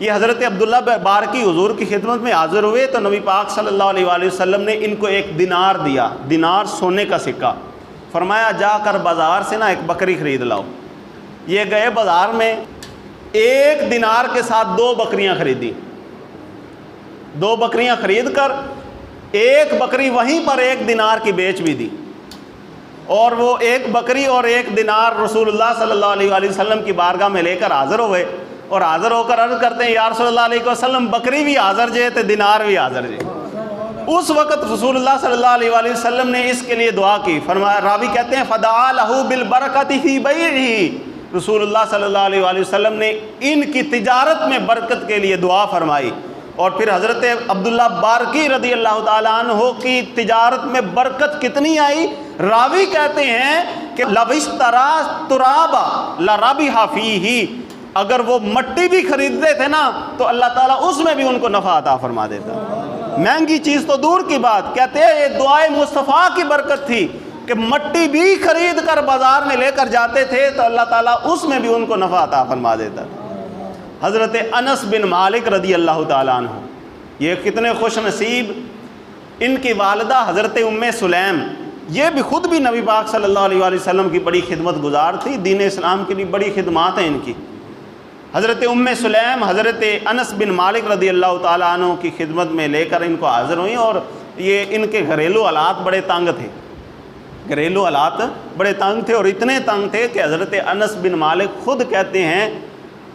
یہ حضرت عبداللہ بارکی حضور کی خدمت میں حاضر ہوئے تو نبی پاک صلی اللہ علیہ وآلہ وسلم نے ان کو ایک دینار دیا، دینار سونے کا سکہ، فرمایا جا کر بازار سے نا ایک بکری خرید لاؤ۔ یہ گئے بازار میں، ایک دینار کے ساتھ 2 بکریاں خریدی، 2 بکریاں خرید کر ایک بکری وہیں پر 1 دینار کی بیچ بھی دی، اور وہ 1 بکری اور 1 دینار رسول اللہ صلی اللہ علیہ وآلہ وسلم کی بارگاہ میں لے کر حاضر ہوئے، اور حاضر ہو کر عرض کرتے ہیں یا رسول اللہ علیہ وسلم بکری بھی حاضر جے تے دینار بھی حاضر جے۔ اس وقت رسول اللہ صلی اللہ علیہ وآلہ وسلم نے اس کے لیے دعا کی، فرمایا، راوی کہتے ہیں فدعا لہ بالبرکۃ فی بیعہ، رسول اللہ صلی اللہ علیہ وآلہ وسلم نے ان کی تجارت میں برکت کے لیے دعا فرمائی۔ اور پھر حضرت عبداللہ بارکی رضی اللہ تعالیٰ عنہ کی تجارت میں برکت کتنی آئی، راوی کہتے ہیں کہ لو اشتری ترابا لربح فیہ، اگر وہ مٹی بھی خریدتے تھے نا تو اللہ تعالیٰ اس میں بھی ان کو نفع عطا فرما دیتا۔ مہنگی چیز تو دور کی بات، کہتے ہیں یہ دعائے مصطفیٰ کی برکت تھی کہ مٹی بھی خرید کر بازار میں لے کر جاتے تھے تو اللہ تعالیٰ اس میں بھی ان کو نفع عطا فرما دیتا۔ حضرت انس بن مالک رضی اللہ تعالیٰ عنہ، یہ کتنے خوش نصیب، ان کی والدہ حضرت ام سلیم، یہ بھی خود بھی نبی پاک صلی اللہ علیہ وآلہ وسلم کی بڑی خدمت گزار تھی، دین اسلام کے لیے بڑی خدمات ہیں ان کی۔ حضرت ام سلیم حضرت انس بن مالک رضی اللہ تعالیٰ عنہ کی خدمت میں لے کر ان کو حاضر ہوئیں، اور یہ ان کے گھریلو حالات بڑے تنگ تھے، گھریلو حالات بڑے تنگ تھے، اور اتنے تنگ تھے کہ حضرت انس بن مالک خود کہتے ہیں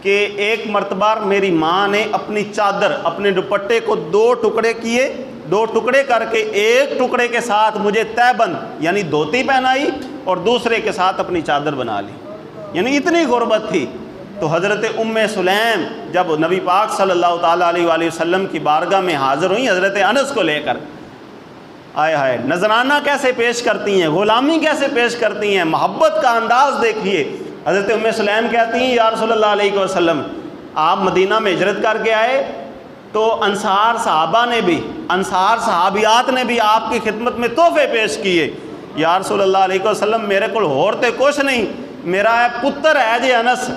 کہ ایک مرتبہ میری ماں نے اپنی چادر، اپنے دوپٹے کو 2 ٹکڑے کیے، 2 ٹکڑے کر کے ایک ٹکڑے کے ساتھ مجھے تہبند یعنی دھوتی پہنائی اور دوسرے کے ساتھ اپنی چادر بنا لی، یعنی اتنی غربت تھی۔ تو حضرت ام سلیم جب نبی پاک صلی اللہ تعالیٰ علیہ وآلہ وسلم کی بارگاہ میں حاضر ہوئیں حضرت انس کو لے کر، آئے ہائے نذرانہ کیسے پیش کرتی ہیں، غلامی کیسے پیش کرتی ہیں، محبت کا انداز دیکھیے۔ حضرت ام سلیم کہتی ہیں یا رسول اللہ علیہ وسلم، آپ مدینہ میں ہجرت کر کے آئے تو انصار صحابہ نے بھی، انصار صحابیات نے بھی آپ کی خدمت میں تحفے پیش کیے۔ یا رسول اللہ علیہ وسلم میرے کو اور تے کچھ نہیں، میرا پتر ہے جی انس،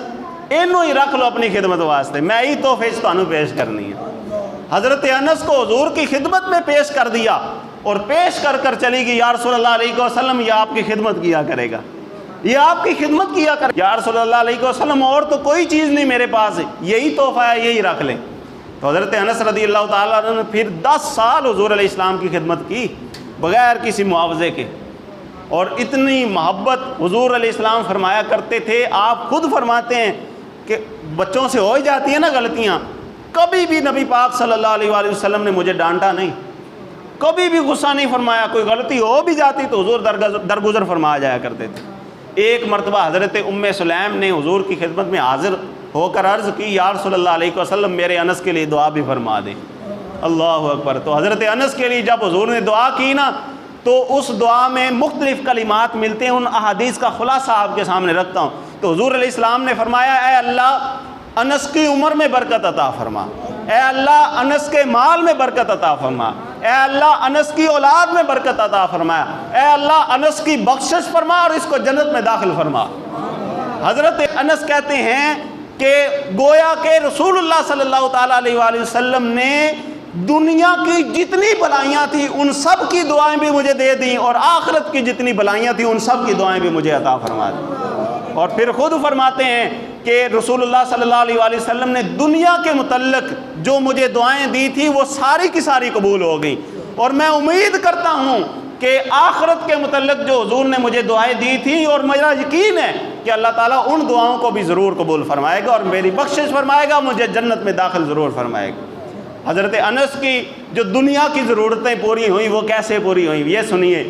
اینو ہی رکھ لو اپنی خدمت واسطے، میں ہی تحفے تانوں پیش کرنی ہے۔ حضرت انس کو حضور کی خدمت میں پیش کر دیا اور پیش کر کر چلی گئی، یا رسول اللہ علیہ وسلم یہ آپ کی خدمت کیا کرے گا، یہ آپ کی خدمت کیا کرے، یا رسول اللہ علیہ وسلم اور تو کوئی چیز نہیں میرے پاس، یہی تحفہ ہے، یہی رکھ لیں۔ تو حضرت انس رضی اللہ تعالیٰ عنہ نے پھر 10 سال حضور علیہ السلام کی خدمت کی بغیر کسی معاوضے کے، اور اتنی محبت حضور علیہ السلام فرمایا کرتے تھے۔ آپ خود فرماتے ہیں کہ بچوں سے ہو ہی جاتی ہیں نا غلطیاں، کبھی بھی نبی پاک صلی اللہ علیہ وآلہ وسلم نے مجھے ڈانٹا نہیں، کبھی بھی غصہ نہیں فرمایا، کوئی غلطی ہو بھی جاتی تو حضور درگزر فرمایا جایا کرتے تھے۔ ایک مرتبہ حضرت ام سلیم نے حضور کی خدمت میں حاضر ہو کر عرض کی یا رسول اللہ علیہ وسلم میرے انس کے لیے دعا بھی فرما دیں۔ اللہ اکبر۔ تو حضرت انس کے لیے جب حضور نے دعا کی نا تو اس دعا میں مختلف کلمات ملتے ہیں، ان احادیث کا خلاصہ آپ کے سامنے رکھتا ہوں۔ تو حضور علیہ السلام نے فرمایا اے اللہ انس کی عمر میں برکت عطا فرما، اے اللہ انس کے مال میں برکت عطا فرما، اے اللہ انس کی اولاد میں برکت عطا فرما، اے اللہ انس کی بخشش فرما اور اس کو جنت میں داخل فرما۔ حضرت انس کہتے ہیں کہ گویا کہ رسول اللہ صلی اللہ تعالیٰ علیہ وآلہ وسلم نے دنیا کی جتنی بلائیاں تھیں ان سب کی دعائیں بھی مجھے دے دیں، اور آخرت کی جتنی بلائیاں تھیں ان سب کی دعائیں بھی مجھے عطا فرما دیں۔ اور پھر خود فرماتے ہیں کہ رسول اللہ صلی اللہ علیہ وآلہ وسلم نے دنیا کے متعلق جو مجھے دعائیں دی تھی وہ ساری کی ساری قبول ہو گئیں، اور میں امید کرتا ہوں کہ آخرت کے متعلق جو حضور نے مجھے دعائیں دی تھیں، اور میرا یقین ہے کہ اللہ تعالیٰ ان دعاؤں کو بھی ضرور قبول فرمائے گا اور میری بخشش فرمائے گا، مجھے جنت میں داخل ضرور فرمائے گا۔ حضرت انس کی جو دنیا کی ضرورتیں پوری ہوئیں وہ کیسے پوری ہوئیں یہ سنیے۔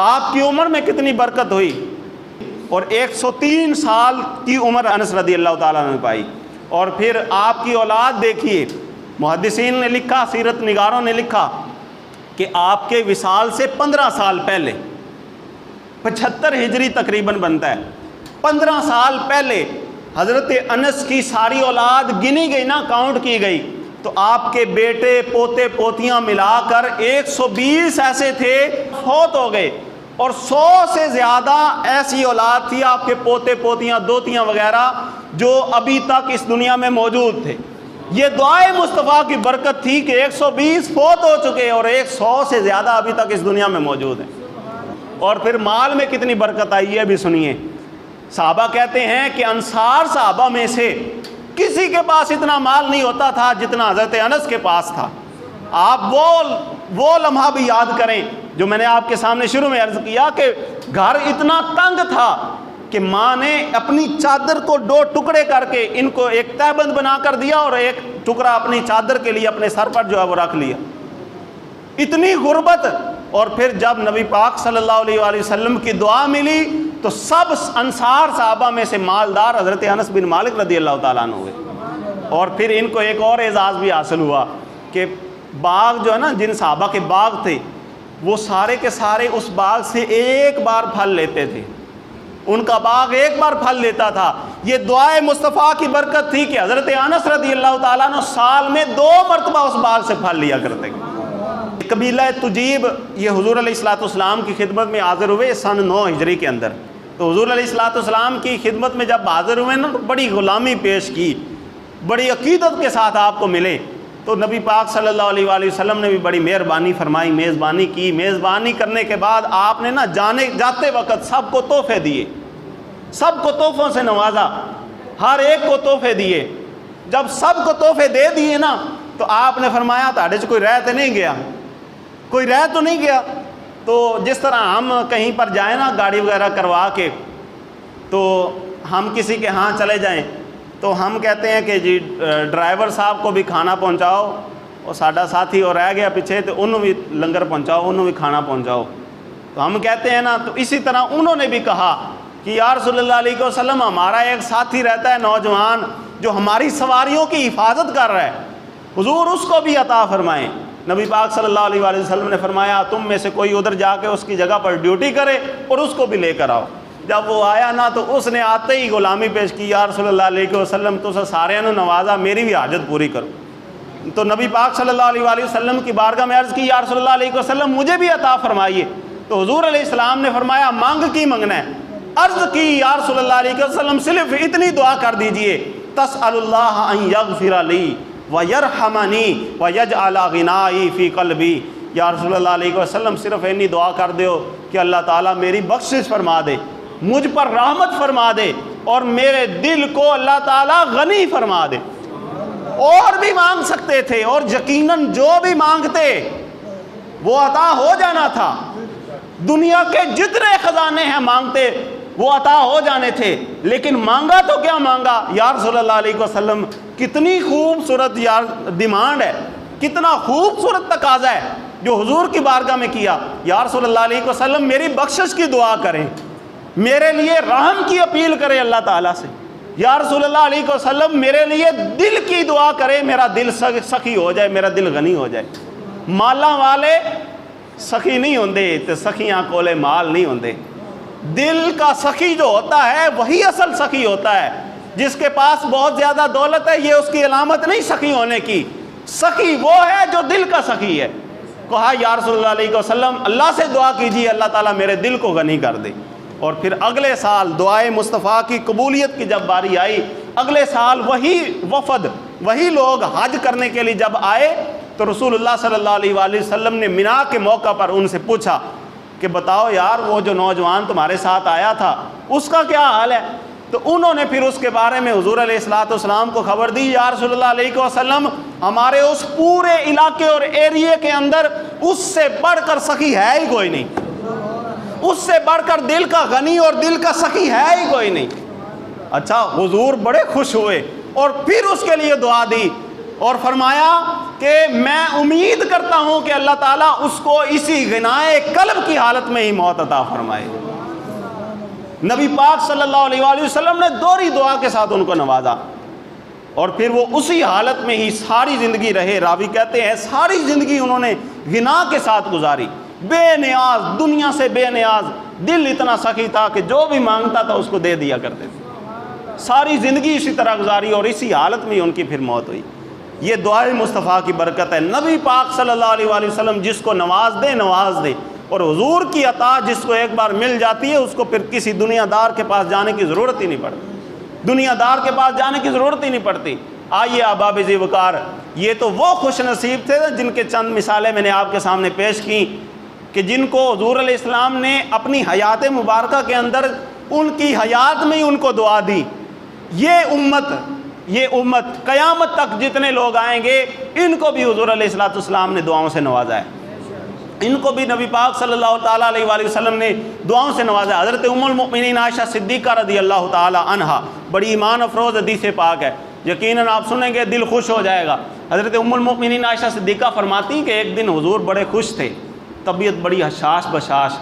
آپ کی عمر میں کتنی برکت ہوئی، اور 103 سال کی عمر انس رضی اللہ تعالیٰ نے پائی، اور پھر آپ کی اولاد دیکھیے، محدثین نے لکھا، سیرت نگاروں نے لکھا کہ آپ کے وصال سے 15 سال پہلے، 75 ہجری تقریباً بنتا ہے، 15 سال پہلے حضرت انس کی ساری اولاد گنی گئی نا، کاؤنٹ کی گئی، تو آپ کے بیٹے پوتے پوتیاں ملا کر 120 ایسے تھے فوت ہو گئے، اور 100 سے زیادہ ایسی اولاد تھی آپ کے پوتے پوتیاں دوتیاں وغیرہ جو ابھی تک اس دنیا میں موجود تھے، یہ دعائے مصطفیٰ کی برکت تھی کہ 120 فوت ہو چکے اور 100 سے زیادہ ابھی تک اس دنیا میں موجود ہیں۔ اور پھر مال میں کتنی برکت آئی ہے بھی سنیے۔ صحابہ کہتے ہیں کہ انصار صحابہ میں سے کسی کے پاس اتنا مال نہیں ہوتا تھا جتنا حضرت انس کے پاس تھا۔ آپ وہ لمحہ بھی یاد کریں جو میں نے آپ کے سامنے شروع میں عرض کیا کہ گھر اتنا تنگ تھا کہ ماں نے اپنی چادر کو 2 ٹکڑے کر کے ان کو ایک تہبند بنا کر دیا اور ایک ٹکڑا اپنی چادر کے لیے اپنے سر پر جو ہے وہ رکھ لیا۔ اتنی غربت، اور پھر جب نبی پاک صلی اللہ علیہ وآلہ وسلم کی دعا ملی تو سب انصار صحابہ میں سے مالدار حضرت انس بن مالک رضی اللہ تعالیٰ عنہ ہوئے۔ اور پھر ان کو ایک اور اعزاز بھی حاصل ہوا کہ باغ جو ہے نا، جن صحابہ کے باغ تھے وہ سارے کے سارے اس باغ سے ایک بار پھل لیتے تھے، ان کا باغ ایک بار پھل لیتا تھا۔ یہ دعائے مصطفیٰ کی برکت تھی کہ حضرت انس رضی اللہ تعالیٰ عنہ سال میں 2 مرتبہ اس باغ سے پھل لیا کرتے تھے۔ قبیلہ تجیب یہ حضور علیہ الصلوۃ والسلام کی خدمت میں حاضر ہوئے سن 9 ہجری کے اندر۔ تو حضور علیہ الصلوۃ والسلام کی خدمت میں جب حاضر ہوئے نا تو بڑی غلامی پیش کی، بڑی عقیدت کے ساتھ آپ کو ملے۔ تو نبی پاک صلی اللہ علیہ وآلہ وسلم نے بھی بڑی مہربانی فرمائی، میزبانی کی۔ میزبانی کرنے کے بعد آپ نے نا جاتے وقت سب کو تحفے دیے، سب کو تحفوں سے نوازا، ہر ایک کو تحفے دیے۔ جب سب کو تحفے دے دیے نا تو آپ نے فرمایا تاڑے سے کوئی رہ تو نہیں گیا، کوئی رہ تو نہیں گیا۔ تو جس طرح ہم کہیں پر جائیں نا گاڑی وغیرہ کروا کے، تو ہم کسی کے ہاں چلے جائیں تو ہم کہتے ہیں کہ جی ڈرائیور صاحب کو بھی کھانا پہنچاؤ، اور ساڈا ساتھی اور رہ گیا پیچھے تو انہوں بھی لنگر پہنچاؤ، انہوں بھی کھانا پہنچاؤ۔ تو ہم کہتے ہیں نا، تو اسی طرح انہوں نے بھی کہا کہ یا رسول اللہ علیہ وسلم ہمارا ایک ساتھی رہتا ہے نوجوان جو ہماری سواریوں کی حفاظت کر رہا ہے، حضور اس کو بھی عطا فرمائیں۔ نبی پاک صلی اللہ علیہ وآلہ وسلم نے فرمایا تم میں سے کوئی ادھر جا کے اس کی جگہ پر ڈیوٹی کرے اور اس کو بھی لے کر آؤ۔ جب وہ آیا نا تو اس نے آتے ہی غلامی پیش کی، یا رسول اللہ علیہ وسلم تو سارے نے نوازا، میری بھی حاجت پوری کرو۔ تو نبی پاک صلی اللہ علیہ وآلہ وسلم کی بارگاہ میں عرض کی، یا رسول اللہ علیہ وسلم مجھے بھی عطا فرمائیے۔ تو حضور علیہ السلام نے فرمایا مانگ کی منگنا ہے؟ عرض کی یا رسول اللہ علیہ وسلم صرف اتنی دعا کر دیجئے، تسأل اللہ ان یغفر لی ویرحمنی ویجعل غنائی فی قلبی۔ یا رسول اللہ علیہ وسلم صرف اتنی دعا کر دیو کہ اللہ تعالیٰ میری بخشش فرما دے، مجھ پر رحمت فرما دے، اور میرے دل کو اللہ تعالیٰ غنی فرما دے۔ اور بھی مانگ سکتے تھے، اور یقیناً جو بھی مانگتے وہ عطا ہو جانا تھا۔ دنیا کے جتنے خزانے ہیں مانگتے وہ عطا ہو جانے تھے، لیکن مانگا تو کیا مانگا؟ یا رسول اللہ علیہ وسلم کتنی خوبصورت ڈیمانڈ ہے، کتنا خوبصورت تقاضا ہے جو حضور کی بارگاہ میں کیا۔ یا رسول اللہ علیہ وسلم میری بخشش کی دعا کریں، میرے لیے رحم کی اپیل کرے اللہ تعالیٰ سے۔ یا رسول اللہ علیہ وسلم میرے لیے دل کی دعا کرے، میرا دل سخی ہو جائے، میرا دل غنی ہو جائے۔ مالاں والے سخی نہیں ہوندے تے سخیاں کولے مال نہیں ہوندے۔ دل کا سخی جو ہوتا ہے وہی اصل سخی ہوتا ہے۔ جس کے پاس بہت زیادہ دولت ہے یہ اس کی علامت نہیں سخی ہونے کی، سخی وہ ہے جو دل کا سخی ہے۔ کہا یا رسول اللہ علیہ وسلم اللہ سے دعا کیجیے اللہ تعالیٰ میرے دل کو غنی کر دے۔ اور پھر اگلے سال دعائے مصطفیٰ کی قبولیت کی جب باری آئی، اگلے سال وہی وفد، وہی لوگ حج کرنے کے لیے جب آئے تو رسول اللہ صلی اللہ علیہ وآلہ وسلم نے مینا کے موقع پر ان سے پوچھا کہ بتاؤ یار وہ جو نوجوان تمہارے ساتھ آیا تھا اس کا کیا حال ہے؟ تو انہوں نے پھر اس کے بارے میں حضور علیہ الصلوۃ والسلام کو خبر دی، یا رسول اللہ علیہ وسلم ہمارے اس پورے علاقے اور ایریے کے اندر اس سے بڑھ کر سخی ہے ہی کوئی نہیں، اس سے بڑھ کر دل کا غنی اور دل کا سخی ہے ہی کوئی نہیں۔ اچھا، حضور بڑے خوش ہوئے اور پھر اس کے لیے دعا دی اور فرمایا کہ میں امید کرتا ہوں کہ اللہ تعالیٰ اس کو اسی غنائے قلب کی حالت میں ہی موت عطا فرمائے۔ نبی پاک صلی اللہ علیہ وآلہ وسلم نے دوہری دعا کے ساتھ ان کو نوازا، اور پھر وہ اسی حالت میں ہی ساری زندگی رہے۔ راوی کہتے ہیں ساری زندگی انہوں نے غنا کے ساتھ گزاری، بے نیاز، دنیا سے بے نیاز، دل اتنا سخی تھا کہ جو بھی مانگتا تھا اس کو دے دیا کرتے تھے۔ ساری زندگی اسی طرح گزاری اور اسی حالت میں ان کی پھر موت ہوئی۔ یہ دعائے مصطفیٰ کی برکت ہے۔ نبی پاک صلی اللہ علیہ وآلہ وسلم جس کو نواز دے نواز دے، اور حضور کی عطا جس کو ایک بار مل جاتی ہے اس کو پھر کسی دنیا دار کے پاس جانے کی ضرورت ہی نہیں پڑتی، دنیا دار کے پاس جانے کی ضرورت ہی نہیں پڑتی۔ آئیے احباب ذی وقار، یہ تو وہ خوش نصیب تھے جن کے چند مثالیں میں نے آپ کے سامنے پیش کی کہ جن کو حضور علیہ السلام نے اپنی حیات مبارکہ کے اندر ان کی حیات میں ہی ان کو دعا دی۔ یہ امت قیامت تک جتنے لوگ آئیں گے ان کو بھی حضور علیہ السلام نے دعاؤں سے نوازا ہے، ان کو بھی نبی پاک صلی اللہ تعالیٰ علیہ وآلہ وسلم نے دعاؤں سے نوازا ہے۔ حضرت ام المؤمنین عائشہ صدیقہ رضی اللہ تعالیٰ عنہا، بڑی ایمان افروز حدیث پاک ہے، یقیناً آپ سنیں گے دل خوش ہو جائے گا۔ حضرت ام المؤمنین عائشہ صدیقہ فرماتی ہیں کہ ایک دن حضور بڑے خوش تھے، طبیعت بڑی حشاش بشاش،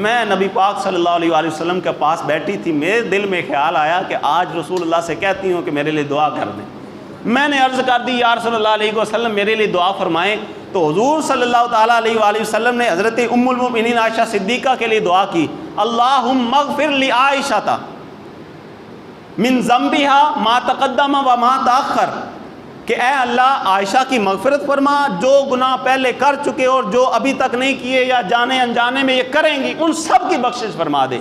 میں نبی پاک صلی اللہ علیہ وآلہ وسلم کے پاس بیٹھی تھی، میرے دل میں خیال آیا کہ آج رسول اللہ سے کہتی ہوں کہ میرے لیے دعا کر دیں۔ میں نے عرض کر دی یا رسول اللہ علیہ وسلم میرے لیے دعا فرمائیں، تو حضور صلی اللہ تعالیٰ علیہ وآلہ وسلم نے حضرت ام المؤمنین عائشہ صدیقہ کے لیے دعا کی، اللہم اغفر لعائشہ من ذنبها ما تقدم و ما تاخر، کہ اے اللہ عائشہ کی مغفرت فرما، جو گناہ پہلے کر چکے اور جو ابھی تک نہیں کیے یا جانے انجانے میں یہ کریں گی ان سب کی بخشش فرما دے،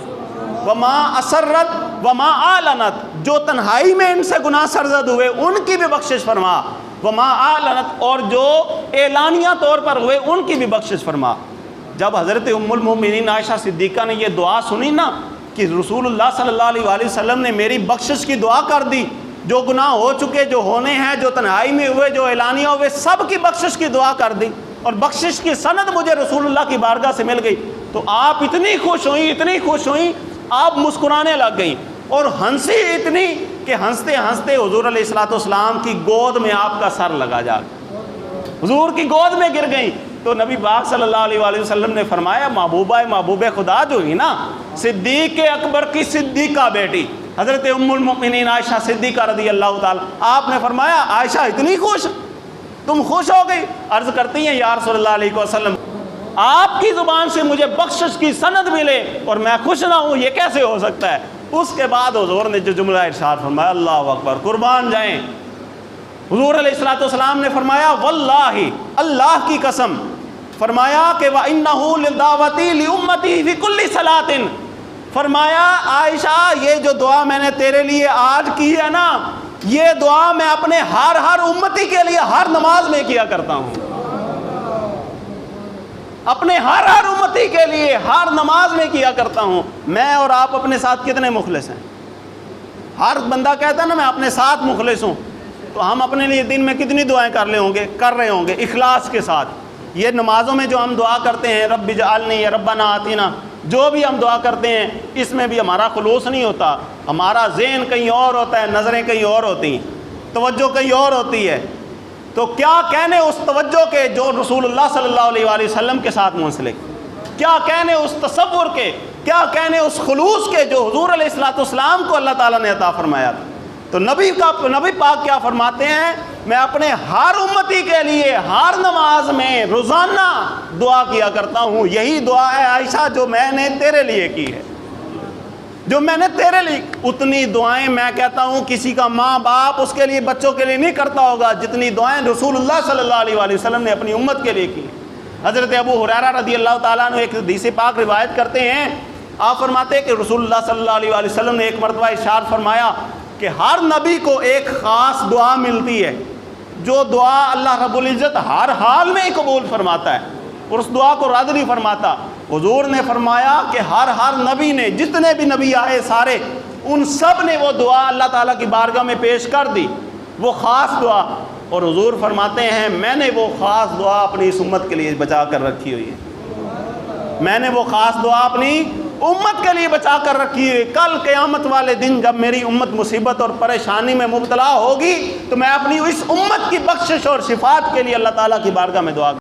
وما اسرت وما اعلنت، جو تنہائی میں ان سے گناہ سرزد ہوئے ان کی بھی بخشش فرما، وما اعلنت، اور جو اعلانیہ طور پر ہوئے ان کی بھی بخشش فرما۔ جب حضرت ام المؤمنین عائشہ صدیقہ نے یہ دعا سنی نا کہ رسول اللہ صلی اللہ علیہ وآلہ وسلم نے میری بخشش کی دعا کر دی، جو گناہ ہو چکے، جو ہونے ہیں، جو تنہائی میں ہوئے، جو اعلانیہ ہوئے، سب کی بخشش کی دعا کر دی، اور بخشش کی سند مجھے رسول اللہ کی بارگاہ سے مل گئی، تو آپ اتنی خوش ہوئیں آپ مسکرانے لگ گئیں، اور ہنسی اتنی کہ ہنستے ہنستے حضور علیہ السلام کی گود میں آپ کا سر لگا جا کے حضور کی گود میں گر گئیں۔ تو نبی پاک صلی اللہ علیہ وآلہ وسلم نے فرمایا محبوب خدا جو ہوئی نا، صدیق اکبر کی صدیقہ بیٹی حضرت ام المؤمنین عائشہ صدیقہ رضی اللہ تعالیٰ، آپ نے فرمایا عائشہ اتنی خوش، تم خوش ہو گئی؟ عرض کرتی ہیں یا رسول اللہ علیہ وسلم آپ کی زبان سے مجھے بخشش کی سند ملے اور میں خوش نہ ہوں، یہ کیسے ہو سکتا ہے؟ اس کے بعد حضور نے جو جملہ ارشاد فرمایا، اللہ اکبر، قربان جائیں، حضور علیہ السلام نے فرمایا واللہ، اللہ کی قسم، فرمایا کہ وَإِنَّهُ لِلدَّعْوَةِ لِأُمَّتِهِ فِي كُلِّ صَلَاةٍ، فرمایا عائشہ یہ جو دعا میں نے تیرے لیے آج کی ہے نا، یہ دعا میں اپنے ہر امتی کے لیے ہر نماز میں کیا کرتا ہوں، اپنے ہر امتی کے لیے ہر نماز میں کیا کرتا ہوں۔ میں اور آپ اپنے ساتھ کتنے مخلص ہیں؟ ہر بندہ کہتا ہے نا میں اپنے ساتھ مخلص ہوں، تو ہم اپنے لیے دن میں کتنی دعائیں کر رہے ہوں گے اخلاص کے ساتھ؟ یہ نمازوں میں جو ہم دعا کرتے ہیں رب اجعلنی یا ربنا آتینا، جو بھی ہم دعا کرتے ہیں اس میں بھی ہمارا خلوص نہیں ہوتا، ہمارا ذہن کہیں اور ہوتا ہے، نظریں کہیں اور ہوتی ہیں، توجہ کہیں اور ہوتی ہے، تو کیا کہنے اس توجہ کے جو رسول اللہ صلی اللہ علیہ وآلہ وسلم کے ساتھ منسلک، کیا کہنے اس تصور کے، کیا کہنے اس خلوص کے جو حضور علیہ السلام کو اللہ تعالیٰ نے عطا فرمایا تھا۔ تو نبی پاک کیا فرماتے ہیں، میں اپنے ہر امتی کے لیے ہر نماز میں روزانہ دعا کیا کرتا ہوں، یہی دعا ہے عائشہ جو میں نے تیرے لیے کی ہے، جو میں نے تیرے لیے، اتنی دعائیں میں کہتا ہوں کسی کا ماں باپ اس کے لیے بچوں کے لیے نہیں کرتا ہوگا جتنی دعائیں رسول اللہ صلی اللہ علیہ وآلہ وسلم نے اپنی امت کے لیے کی۔ حضرت ابو ہریرہ رضی اللہ تعالیٰ عنہ ایک حدیث پاک روایت کرتے ہیں، آپ فرماتے ہیں کہ رسول اللہ صلی اللہ علیہ وآلہ وسلم نے ایک مرتبہ ارشاد فرمایا کہ ہر نبی کو ایک خاص دعا ملتی ہے، جو دعا اللہ رب العزت ہر حال میں ہی قبول فرماتا ہے اور اس دعا کو رد نہیں فرماتا۔ حضور نے فرمایا کہ ہر نبی نے، جتنے بھی نبی آئے سارے، ان سب نے وہ دعا اللہ تعالیٰ کی بارگاہ میں پیش کر دی، وہ خاص دعا، اور حضور فرماتے ہیں میں نے وہ خاص دعا اپنی اس امت کے لیے بچا کر رکھی ہوئی ہے، میں نے وہ خاص دعا اپنی امت کے لیے بچا کر رکھی ہے۔ کل قیامت والے دن جب میری امت مصیبت اور پریشانی میں مبتلا ہوگی تو میں اپنی اس امت کی بخشش اور شفاعت کے لیے اللہ تعالیٰ کی بارگاہ میں دعا